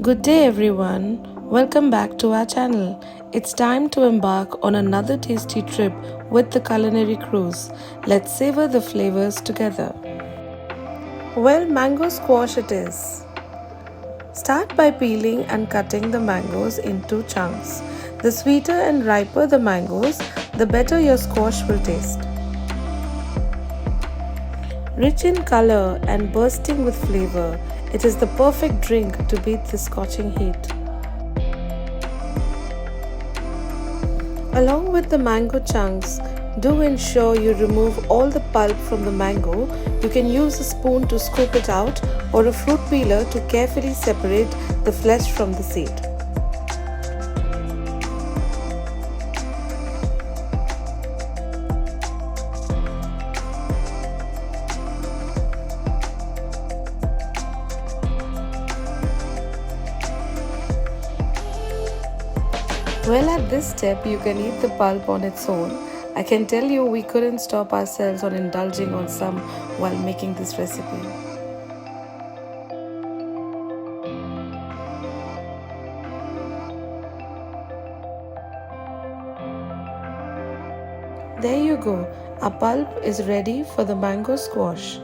Good day everyone. Welcome back to our channel. It's time to embark on another tasty trip with the Culinary Cruise. Let's savor the flavors together. Well, mango squash it is. Start by peeling and cutting the mangoes into chunks. The sweeter and riper the mangoes, the better your squash will taste. Rich in color and bursting with flavor, it is the perfect drink to beat the scorching heat. Along with the mango chunks, do ensure you remove all the pulp from the mango. You can use a spoon to scoop it out or a fruit peeler to carefully separate the flesh from the seed. Well, at this step, you can eat the pulp on its own. I can tell you we couldn't stop ourselves on indulging on some while making this recipe. There you go, our pulp is ready for the mango squash.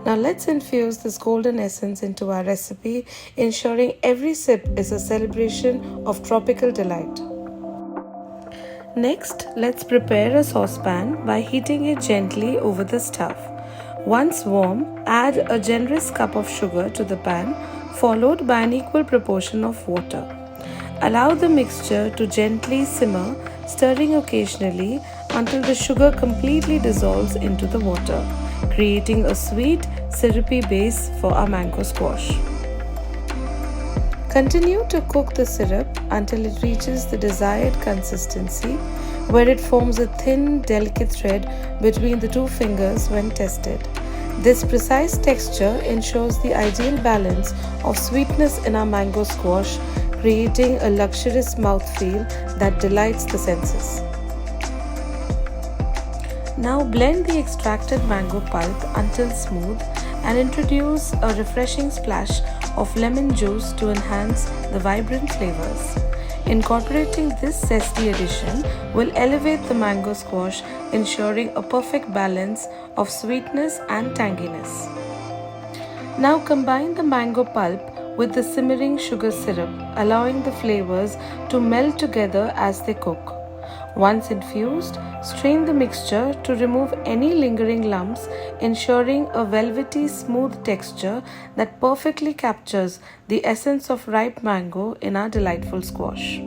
Now let's infuse this golden essence into our recipe, ensuring every sip is a celebration of tropical delight. Next, let's prepare a saucepan by heating it gently over the stove. Once warm, add a generous cup of sugar to the pan, followed by an equal proportion of water. Allow the mixture to gently simmer, stirring occasionally until the sugar completely dissolves into the water, creating a sweet, syrupy base for our mango squash. Continue to cook the syrup until it reaches the desired consistency, where it forms a thin, delicate thread between the two fingers when tested. This precise texture ensures the ideal balance of sweetness in our mango squash, creating a luxurious mouthfeel that delights the senses. Now blend the extracted mango pulp until smooth and introduce a refreshing splash of lemon juice to enhance the vibrant flavors. Incorporating this zesty addition will elevate the mango squash, ensuring a perfect balance of sweetness and tanginess. Now combine the mango pulp with the simmering sugar syrup, allowing the flavors to melt together as they cook. Once infused, strain the mixture to remove any lingering lumps, ensuring a velvety, smooth texture that perfectly captures the essence of ripe mango in our delightful squash.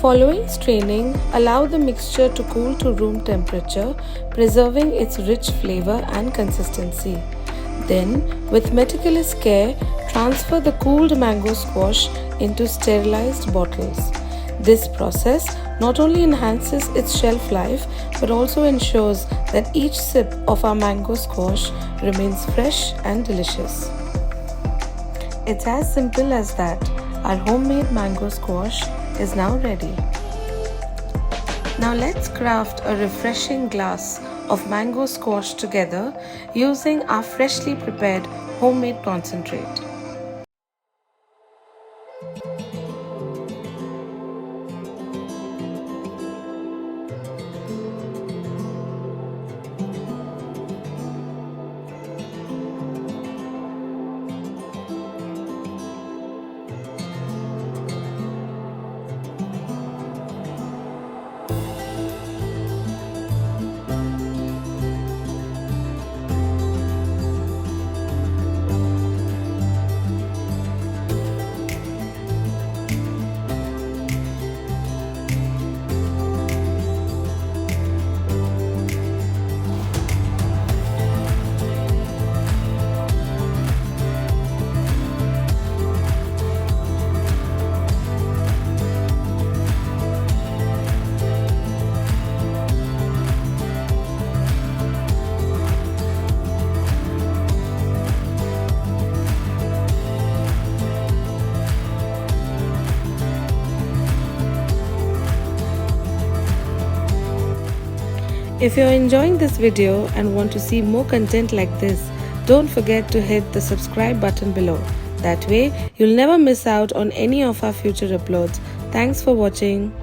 Following straining, allow the mixture to cool to room temperature, preserving its rich flavor and consistency. Then, with meticulous care, transfer the cooled mango squash into sterilized bottles. This process not only enhances its shelf life but also ensures that each sip of our mango squash remains fresh and delicious. It's as simple as that. Our homemade mango squash is now ready. Now let's craft a refreshing glass of mango squash together using our freshly prepared homemade concentrate. If you're enjoying this video and want to see more content like this, don't forget to hit the subscribe button below. That way, you'll never miss out on any of our future uploads. Thanks for watching.